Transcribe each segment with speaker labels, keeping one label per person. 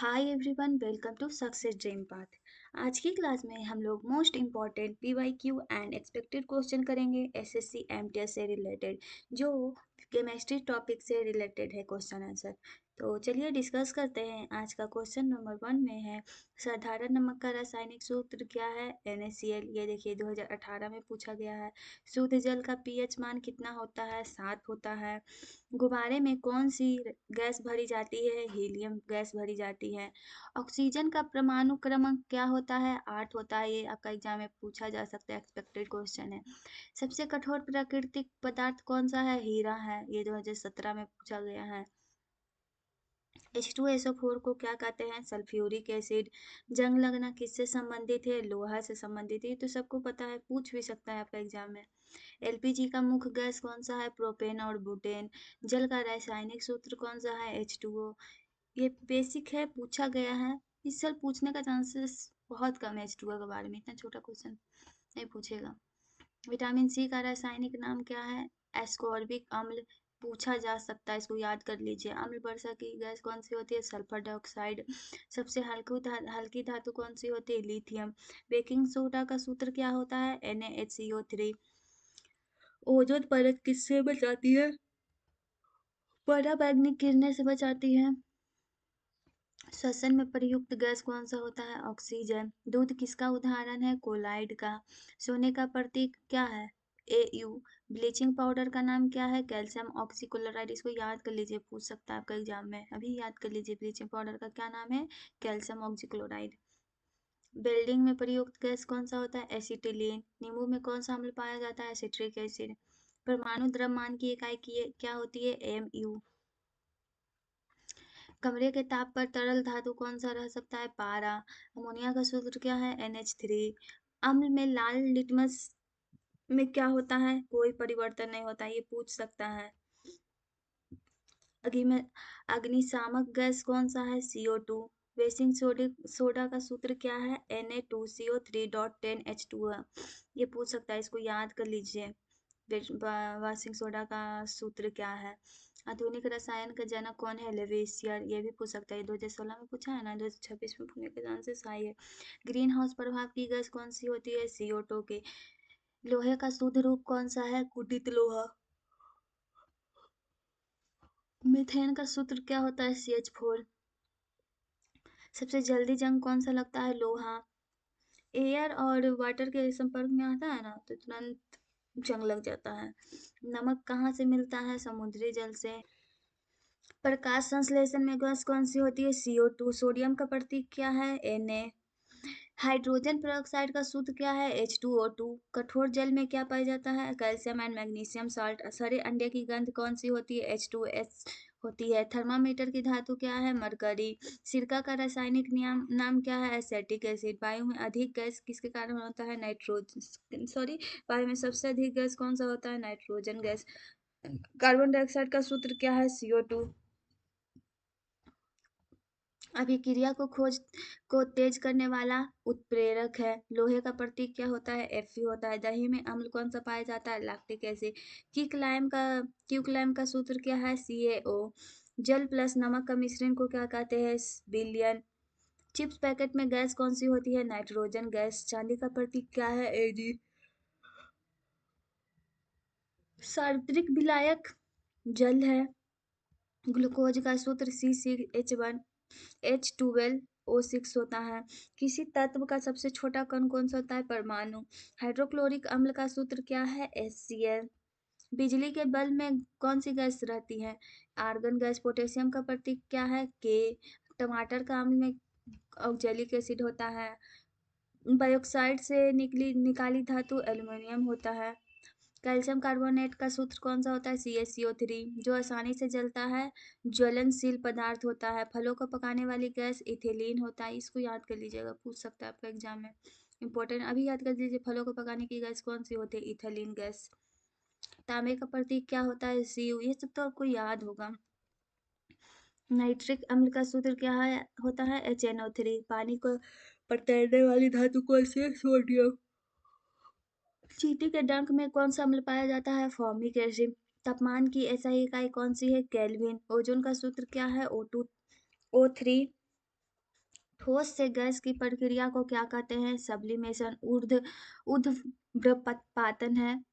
Speaker 1: Hi everyone, welcome to Success Dream Path. आज की class में हम लोग most important PYQ and expected question करेंगे एसएससी एमटीएस से रिलेटेड, जो केमिस्ट्री टॉपिक से रिलेटेड है क्वेश्चन आंसर। तो चलिए डिस्कस करते हैं। आज का क्वेश्चन नंबर 1 में है, साधारण नमक का रासायनिक सूत्र क्या है? NaCl। ये देखिए 2018 में पूछा गया है। शुद्ध जल का पीएच मान कितना होता है? 7 होता है। गुब्बारे में कौन सी गैस भरी जाती है? हीलियम गैस भरी जाती है। ऑक्सीजन का परमाणु क्रमांक क्या होता है? 8 होता है। ये आपका एग्जाम में पूछा जा सकता है, एक्सपेक्टेड क्वेश्चन है। सबसे कठोर प्राकृतिक पदार्थ कौन सा है? हीरा है। ये 2017 में पूछा गया है। H2SO4 को क्या कहते हैं? Sulphuric acid. जंग लगना किससे संबंधित है? लोहा से संबंधित है। तो सबको पता है, पूछ भी सकता है आपका एग्जाम में। एलपीजी का मुख्य गैस कौन सा है? प्रोपेन और बुटेन। जल का रासायनिक सूत्र कौन सा है? H2O। ये बेसिक है, पूछा गया है। इस साल पूछने का चांसेस बहुत कम है H2O के बारे में, इतना छोटा क्वेश्चन नहीं पूछेगा। विटामिन सी का रासायनिक नाम क्या है? एस्कॉर्बिक अम्ल। पूछा जा सकता है, इसको याद कर लीजिए। अम्ल वर्षा की गैस कौन सी होती है? Sulphur dioxide. सबसे हल्की धातु कौन सी होती है? लिथियम। बेकिंग सोडा का सूत्र क्या होता है? NaHCO3। ओजोन परत किससे बचाती है? पराबैंगनी किरणें से बचाती है। श्वसन में प्रयुक्त गैस कौन सा होता है? ऑक्सीजन। दूध किसका उदाहरण है? कोलाइड का। सोने का प्रतीक क्या है? AU। ब्लीचिंग पाउडर का नाम क्या है? Calcium oxychloride. इसको याद कर लीजिए, पूछ सकता है आपका एग्जाम में। अभी याद कर लीजिए, ब्लीचिंग पाउडर का क्या नाम है? Calcium oxychloride. बिल्डिंग में प्रयुक्त गैस कौन सा होता है? एसिटिलीन। नींबू में कौन सा अम्ल पाया जाता है? Citric acid. परमाणु द्रव्यमान की इकाई क्या होती है? MU। कमरे के ताप पर तरल धातु कौन सा रह सकता है? पारा। अमोनिया का सूत्र क्या है? NH3। अम्ल में लाल लिटमस में क्या होता है? कोई परिवर्तन नहीं होता, ये पूछ सकता है। अग्नि में अग्निशामक गैस कौन सा है? CO2। बेसिंग सोडा का सूत्र क्या है? Na2CO3.10H2। ये पूछ सकता है, इसको याद कर लीजिए। वाशिंग सोडा का सूत्र क्या है? आधुनिक रसायन का जनक कौन है? लेवेसियर। ये भी पूछ सकता है, 2016 में पूछा है ना, 2026 में पूछने के चांसेस हाई है। ग्रीन हाउस प्रभाव की गैस कौन सी होती है? CO2 की। लोहे का शुद्ध रूप कौन सा है? कुटित लोहा। मीथेन का सूत्र क्या होता है? CH4। सबसे जल्दी जंग कौन सा लगता है? लोहा। एयर और वाटर के संपर्क में आता है ना, तो तुरंत जंग लग जाता है। नमक कहाँ से मिलता है? समुद्री जल से। प्रकाश संश्लेषण में गैस कौन सी होती है? CO2। सोडियम का प्रतीक क्या है? Na। हाइड्रोजन पेरोक्साइड का सूत्र क्या है? H2O2। कठोर जल में क्या पाया जाता है? Calcium and magnesium salt. सड़े अंडे की गंध कौन सी होती है? H2S होती है। थर्मामीटर की धातु क्या है? मरकरी। सिरका का रासायनिक नाम क्या है? Acetic acid. वायु में अधिक गैस किसके कारण होता है? नाइट्रोजन सॉरी वायु में सबसे अधिक गैस कौन सा होता है? Nitrogen gas. कार्बन डाइऑक्साइड का सूत्र क्या है? CO2। अभिक्रिया को तेज करने वाला उत्प्रेरक है। लोहे का प्रतीक क्या होता है? Fe होता है। दही में अम्ल कौन सा पाया जाता है? Lactic acid. क्यूक्लाइम का सूत्र क्या है? CaO। जल प्लस नमक का मिश्रण को क्या कहते हैं? विलयन। चिप्स पैकेट में गैस कौन सी होती है? Nitrogen gas. चांदी का प्रतीक क्या है? Ag। सार्वत्रिक विलायक जल है। ग्लूकोज का सूत्र CCH1H12O6 होता है। किसी तत्व का सबसे छोटा कण कौन सा होता है? परमाणु। हाइड्रोक्लोरिक अम्ल का सूत्र क्या है? HCl। बिजली के बल्ब में कौन सी गैस रहती है? Argon gas. पोटेशियम का प्रतीक क्या है? K। टमाटर का अम्ल में ऑक्जेलिक एसिड होता है। बायोक्साइड से निकाली धातु एल्युमिनियम होता है। कैल्शियम कार्बोनेट का सूत्र कौन सा होता है? CaCO3। जो आसानी से जलता है, ज्वलनशील पदार्थ होता है। फलों को पकाने वाली गैस इथेलीन होता है। इसको याद कर लीजिएगा, पूछ सकता है आपका एग्जाम में, इंपॉर्टेंट। अभी याद कर लीजिए, फलों को पकाने की गैस कौन सी होती है? इथेलीन गैस। तांबे का प्रतीक क्या होता है? Cu। ये सब तो आपको याद होगा। नाइट्रिक अम्ल का सूत्र क्या होता है? HNO3। पानी को पर तैरने वाली धातु कौन सी है? सोडियम। चींटी के डंक में कौन सा अम्ल पाया जाता है? Formic acid. तापमान की SI इकाई कौन सी है? केल्विन। ओजोन का सूत्र क्या है? O2 O3। ठोस से गैस की प्रक्रिया को क्या कहते हैं? सब्लिमेशन। ऊर्ध्वपातन है।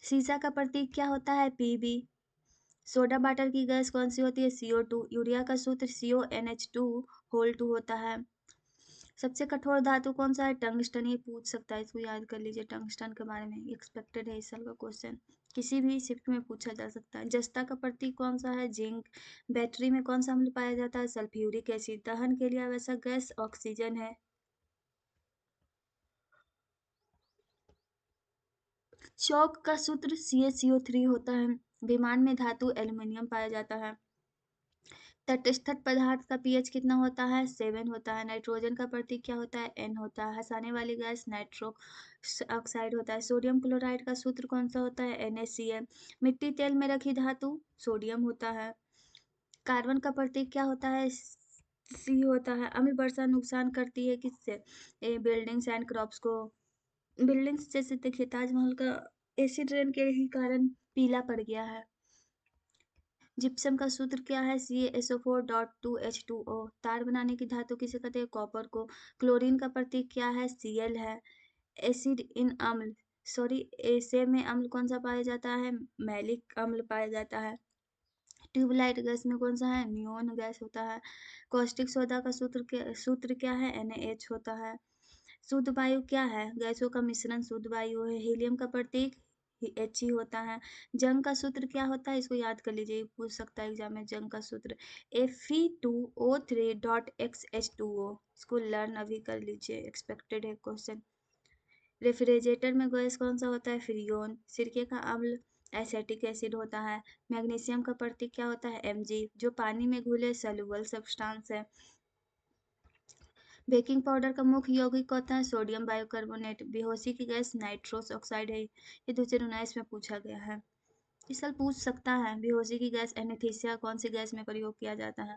Speaker 1: सीसा का प्रतीक क्या होता है? पीबी। सोडा वाटर की गैस कौन सी होती है? CO2। यूरिया का सूत्र CONH2 होल 2 होता है। सबसे कठोर धातु कौन सा है? टंगस्टन। ये पूछ सकता है, इसको याद कर लीजिए, टंगस्टन के बारे में एक्सपेक्टेड है इस साल का क्वेश्चन, किसी भी शिफ्ट में पूछा जा सकता है। जस्ता का प्रतीक कौन सा है? जिंक। बैटरी में कौन सा अम्ल पाया जाता है? Sulphuric acid. दहन के लिए आवश्यक गैस ऑक्सीजन है। चौक का सूत्र CaCO3 होता है। विमान में धातु एल्युमिनियम पाया जाता है। तटस्थ पदार्थ का पीएच कितना होता है? 7 होता है। नाइट्रोजन का प्रतीक क्या होता है? N होता है। हंसाने वाली गैस नाइट्रो ऑक्साइड होता है। सोडियम क्लोराइड का सूत्र कौन सा होता है? NaCl। मिट्टी तेल में रखी धातु सोडियम होता है। कार्बन का प्रतीक क्या होता है? C होता है। अम्ल वर्षा नुकसान करती है किससे? बिल्डिंग्स एंड क्रॉप्स को। बिल्डिंग्स जैसे देखिए ताजमहल का एसिड रेन के ही कारण पीला पड़ गया है। जिप्सम का सूत्र क्या है? CaSO4.2H2O। तार बनाने की धातु किसे कहते हैं? कॉपर को। क्लोरीन का प्रतीक क्या है? Cl है। एसिड इन अम्ल सॉरी एसे में अम्ल कौन सा पाया जाता है? मैलिक अम्ल पाया जाता है। ट्यूबलाइट गैस में कौन सा है? नियोन गैस होता है। कॉस्टिक सोडा का सूत्र क्या है? NaH होता है। शुद्ध वायु क्या है? गैसों का मिश्रण शुद्ध वायु है। हीलियम का प्रतीक He होता है। जंग का सूत्र क्या होता है? इसको याद कर लीजिए, पूछ सकता है एग्जाम में जंग का सूत्र Fe2O3.XH2O। इसको लर्न अभी कर लीजिए, एक्सपेक्टेड है क्वेश्चन। रेफ्रिजरेटर में गैस कौन सा होता है? फ्रियोन। सिरके का अम्ल एसिटिक एसिड होता है। मैग्नीशियम का प्रतीक क्या होता है? Mg, जो पानी में घुले सॉल्युबल सब्सटेंस है। बेकिंग पाउडर का मुख्य यौगिक होता है? Sodium bicarbonate. बेहोशी की गैस नाइट्रोस ऑक्साइड है। ये 2019 में पूछा गया है, इस साल पूछ सकता है। बेहोशी की गैस एनेस्थीसिया कौन सी गैस में प्रयोग किया जाता है?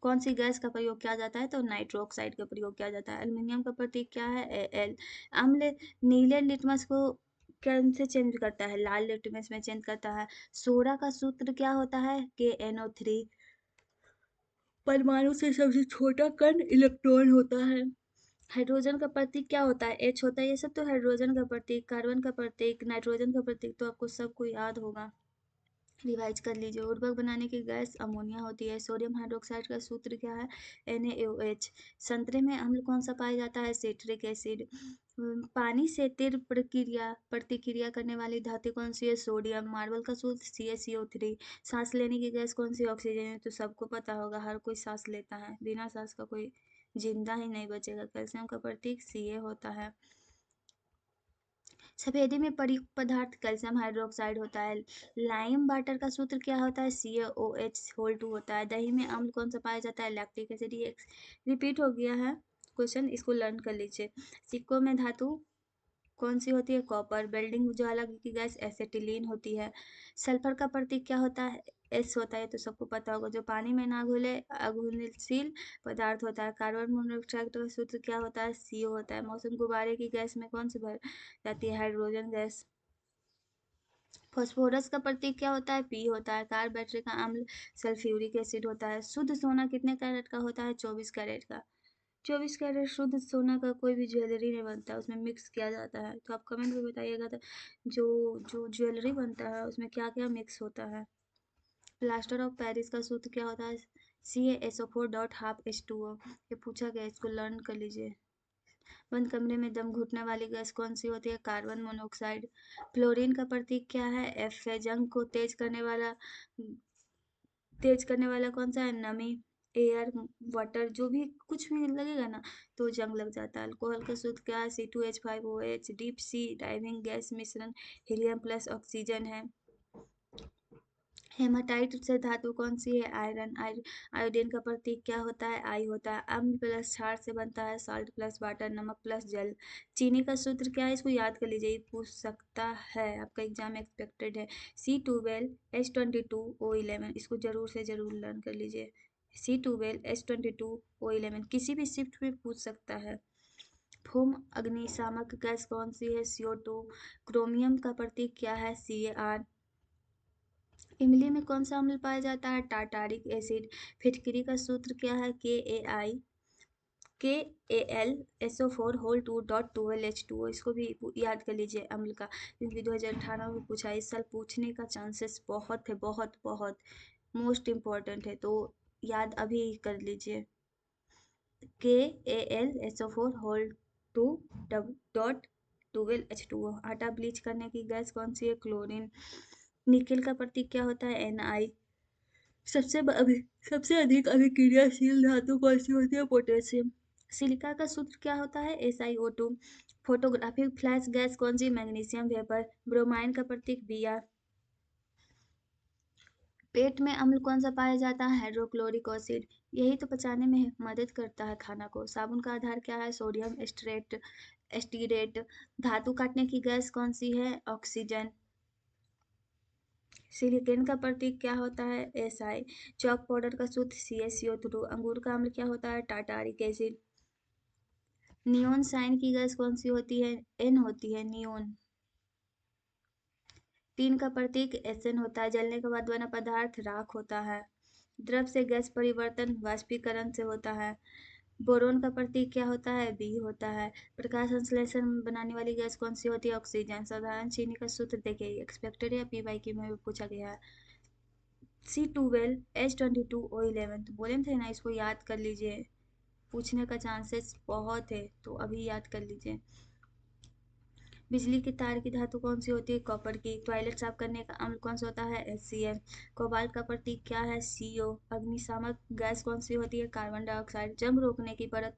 Speaker 1: कौन सी गैस का प्रयोग किया जाता है? तो नाइट्रो ऑक्साइड का प्रयोग किया जाता है। एल्युमिनियम का प्रतीक क्या है? Al। अम्ल नीले लिटमस को कैसे चेंज करता है? लाल लिटमस में चेंज करता है। सोडा का सूत्र क्या होता है? KNO3। परमाणु से सबसे छोटा कण इलेक्ट्रॉन होता है। हाइड्रोजन का प्रतीक क्या होता है? H होता है। ये सब तो हाइड्रोजन का प्रतीक, कार्बन का प्रतीक, नाइट्रोजन का प्रतीक तो आपको सबको याद होगा, रिवाइज कर लीजिए। उर्वरक बनाने की गैस अमोनिया होती है। सोडियम हाइड्रोक्साइड का सूत्र क्या है? NaOH। संतरे में अम्ल कौन सा पाया जाता है? Citric acid. पानी से तीव्र प्रतिक्रिया करने वाली धातु कौन सी है? सोडियम। मार्बल का सूत्र CaCO3। सांस लेने की गैस कौन सी? ऑक्सीजन है, तो सबको पता होगा, हर कोई सांस लेता है, बिना सांस का कोई जिंदा ही नहीं बचेगा। कैल्शियम का प्रतीक Ca होता है। सफेदी में प्रयुक्त पदार्थ कैल्शियम हाइड्रोक्साइड होता है। लाइम वाटर का सूत्र क्या होता है? CaOH होल 2 होता है। दही में अम्ल कौन सा पाया जाता है? Lactic acid. ये रिपीट हो गया है क्वेश्चन, इसको लर्न कर लीजिए। सिक्कों में धातु कौन सी होती है? कॉपर। बिल्डिंग ज्वाला की गैस एसिटिलीन होती है। सल्फर का प्रतीक क्या होता है? S होता है, तो सबको पता होगा, जो पानी में ना घुले अघुलनशील पदार्थ होता है। कार्बन मोनोऑक्साइड का सूत्र क्या होता है? CO होता है। मौसम गुब्बारे की गैस में कौन सी भर जाती है? Hydrogen gas. फास्फोरस का प्रतीक क्या होता है? P होता है। कार बैटरी का अम्ल सल्फ्यूरिक एसिड होता है। शुद्ध सोना कितने कैरेट का होता है? 24 कैरेट का। 24 कैरेट शुद्ध सोना का कोई भी ज्वेलरी नहीं बनता, उसमें मिक्स किया जाता है। तो आप कमेंट में बताइएगा, तो जो जो ज्वेलरी बनता है उसमें क्या क्या मिक्स होता है। प्लास्टर ऑफ पेरिस का सूत्र क्या होता है? CaSO4.12H2O। ये पूछा गया, इसको लर्न कर लीजिए। बंद कमरे में दम घुटने वाली गैस कौन सी होती है? Carbon monoxide. फ्लोरीन का प्रतीक क्या है? F है। जंग को तेज करने वाला कौन सा है? नमी। एयर वाटर जो भी कुछ भी लगेगा ना तो जंग लग जाता है। अल्कोहल का सूत्र क्या है? C2H5OH। Deep sea diving gas मिश्रण हीलियम प्लस ऑक्सीजन है। हेमाटाइट से धातु कौन सी है? आयरन। आयोडीन का प्रतीक क्या होता है? I होता है। अम्ल प्लस क्षार से बनता है सॉल्ट प्लस वाटर, नमक प्लस जल। चीनी का सूत्र क्या है? इसको याद कर लीजिए, पूछ सकता है, आपका एग्जाम एक्सपेक्टेड है। C12H22O11। इसको जरूर से जरूर लर्न कर लीजिए। C12H22O11 किसी भी शिफ्ट में पूछ सकता है। फोम अग्निशामक गैस कौन सी है? CO2। क्रोमियम का प्रतीक क्या है? Car। इमली में कौन सा अम्ल पाया जाता है? Tartaric acid. फिटकरी का सूत्र क्या है? KAI। KAlSO4 होल 2.12H2O, इसको भी याद कर लीजिए अम्ल का, क्योंकि 2018 में पूछा, इस साल पूछने का चांसेस बहुत है, बहुत बहुत मोस्ट इम्पॉर्टेंट है, तो याद अभी कर लीजिए। KAlSO4 whole 2.12H2O। आटा ब्लीच करने की गैस कौन सी है? क्लोरीन। निकेल का प्रतीक क्या होता है? Na। सबसे अधिक अभिक्रियाशील धातु कौन सी होती है? पोटेशियम। सिलिका का सूत्र क्या होता है? SiO2। फोटोग्राफिक फ्लैश गैस कौन सी? Magnesium vapour. ब्रोमाइन का प्रतीक Br। पेट में अम्ल कौन सा पाया जाता है? Hydrochloric acid. यही तो पचाने में मदद करता है खाना को। साबुन का आधार क्या है? सोडियम एस्टीरेट। धातु काटने की गैस कौन सी है? ऑक्सीजन। सिलिकॉन का प्रतीक क्या होता है? Si। चॉक पाउडर का सूत्र CaCO2। अंगूर का अम्ल क्या होता है? Tartaric acid. नियोन साइन की गैस कौन सी होती है? N होती है, नियोन। टीन का प्रतीक Sn होता है। जलने के बाद बना पदार्थ राख होता है। द्रव से गैस परिवर्तन वाष्पीकरण से होता है। बोरोन का प्रतीक क्या होता है? B होता है। प्रकाश संश्लेषण बनाने वाली गैस कौन सी होती है? ऑक्सीजन। साधारण चीनी का सूत्र देखिए, एक्सपेक्टेड या PYQ में भी पूछा गया है। C12H22O11, तो बोले थे ना, इसको याद कर लीजिए, पूछने का चांसेस बहुत है, तो अभी याद कर लीजिए। बिजली की तार की धातु कौन सी होती है? कॉपर की। टॉयलेट साफ करने का अम्ल कौन सा होता है? HCl। कोबाल्ट का प्रतीक क्या है? CO। अग्निशामक गैस कौन सी होती है? Carbon dioxide. जंग रोकने की परत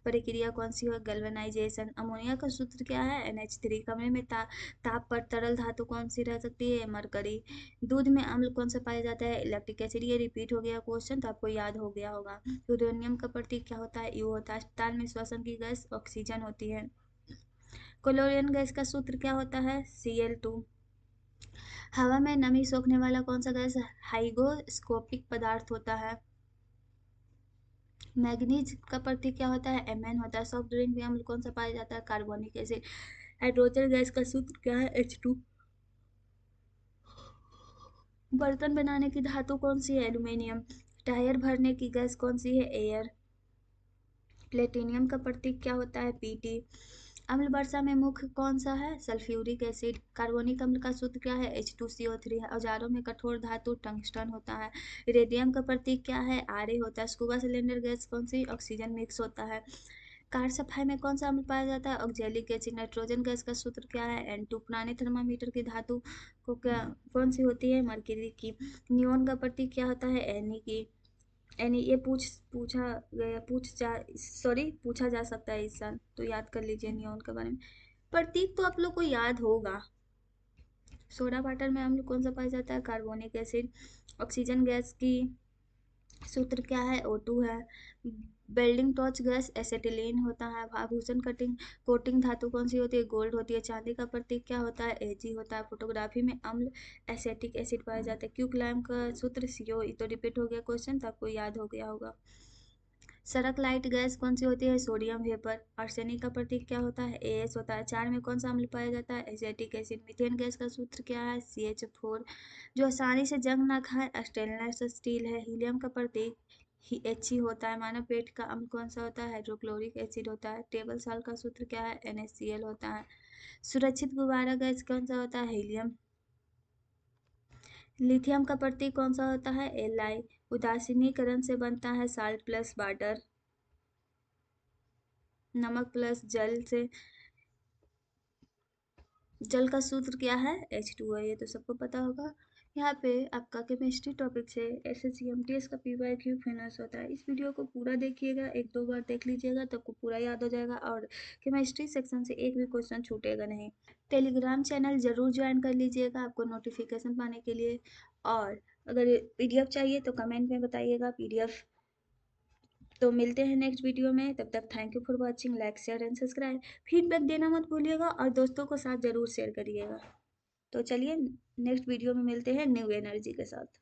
Speaker 1: प्रक्रिया कौन सी है? गैल्वेनाइजेशन। अमोनिया का सूत्र क्या है? NH3। कमरे में ताप पर तरल धातु कौन सी रह सकती है? मरकरी। दूध में अम्ल कौन सा पाया जाता है? Electric acid. ये रिपीट हो गया क्वेश्चन, तो आपको याद हो गया होगा। यूरेनियम का प्रतीक क्या होता है? U होता है। अस्पताल में श्वसन की गैस ऑक्सीजन होती है। क्लोरीन गैस का सूत्र क्या होता है? Cl2। हवा में नमी सोखने वाला कौन सा गैस हाइग्रोस्कोपिक पदार्थ होता है? मैग्नीज का प्रतीक क्या होता है? Mn होता है। सॉफ्ट ड्रिंक में अम्ल कौन सा पाया जाता है? Carbonic acid. हाइड्रोजन गैस का सूत्र क्या है? H2। बर्तन बनाने की धातु कौन सी है? एल्यूमिनियम। टायर भरने की गैस कौन सी है? एयर। प्लेटिनियम का प्रतीक क्या होता है? Pt। अम्ल वर्षा में मुख्य कौन सा है? Sulphuric acid. कार्बोनिक अम्ल का सूत्र क्या है? H2CO3 है। औजारों में कठोर धातु टंगस्टन होता है। रेडियम का प्रतीक क्या है? Ra होता है। स्कूबा सिलेंडर गैस कौन सी? ऑक्सीजन मिक्स होता है। कार सफाई में कौन सा अम्ल पाया जाता है? Oxalic acid. नाइट्रोजन गैस का सूत्र क्या है? N2। पुराने थर्मामीटर की धातु को क्या कौन सी होती है? मरकरी की। नियोन का प्रतीक क्या होता है? Ne की। यानी ये पूछा जा सकता है इस साल, तो याद कर लीजिए नियॉन के बारे में। प्रतीक तो आप लोग को याद होगा। सोडा वाटर में अम्ल कौन सा पाया जाता है? Carbonic acid. ऑक्सीजन गैस की सूत्र क्या है? O2 है। वेल्डिंग टॉर्च गैस एसेटिलीन होता है। आभूषण कोटिंग धातु कौन सी होती है? गोल्ड होती है। चांदी का प्रतीक क्या होता है? Ag होता है। फोटोग्राफी में अम्ल एसेटिक एसिड पाया जाता है। क्यूक्लाइम का सूत्र CO। ये तो रिपीट हो गया क्वेश्चन, तो आपको याद हो गया होगा। सरक लाइट गैस कौन सी होती है? Sodium vapour. आर्सेनिक का प्रतीक क्या होता है? As होता है। चार में कौन सा अम्ल पाया जाता है? Acetic acid. मीथेन गैस का सूत्र क्या है? CH4। जो आसानी से जंग ना खाए स्टेनलेस स्टील है। हीलियम का प्रतीक He होता है। मानव पेट का अम्ल कौन सा होता है? हाइड्रोक्लोरिक एसिड होता है। टेबल साल्ट का सूत्र क्या है? NaCl होता है। सुरक्षित गुब्बारा गैस कौन सा होता है? हीलियम। लिथियम का प्रतीक कौन सा होता है? Li। उदासीनीकरण से बनता है साल्ट प्लस वाटर। नमक प्लस जल का सूत्र क्या है? H2O। ये तो सबको पता होगा। यहाँ पे आपका केमिस्ट्री टॉपिक से SSC MTS का PYQ फिनिश होता है। इस वीडियो को पूरा देखिएगा, एक दो बार देख लीजिएगा तो आपको पूरा याद हो जाएगा, और केमिस्ट्री सेक्शन से एक भी क्वेश्चन छूटेगा नहीं। टेलीग्राम चैनल जरूर ज्वाइन कर लीजिएगा आपको नोटिफिकेशन पाने के लिए, और अगर PDF चाहिए तो कमेंट में बताइएगा PDF। तो मिलते हैं नेक्स्ट वीडियो में, तब तक thank you for watching. Like share and subscribe. Feedback देना मत भूलिएगा और दोस्तों को साथ ज़रूर शेयर करिएगा। तो चलिए नेक्स्ट वीडियो में मिलते हैं न्यू एनर्जी के साथ।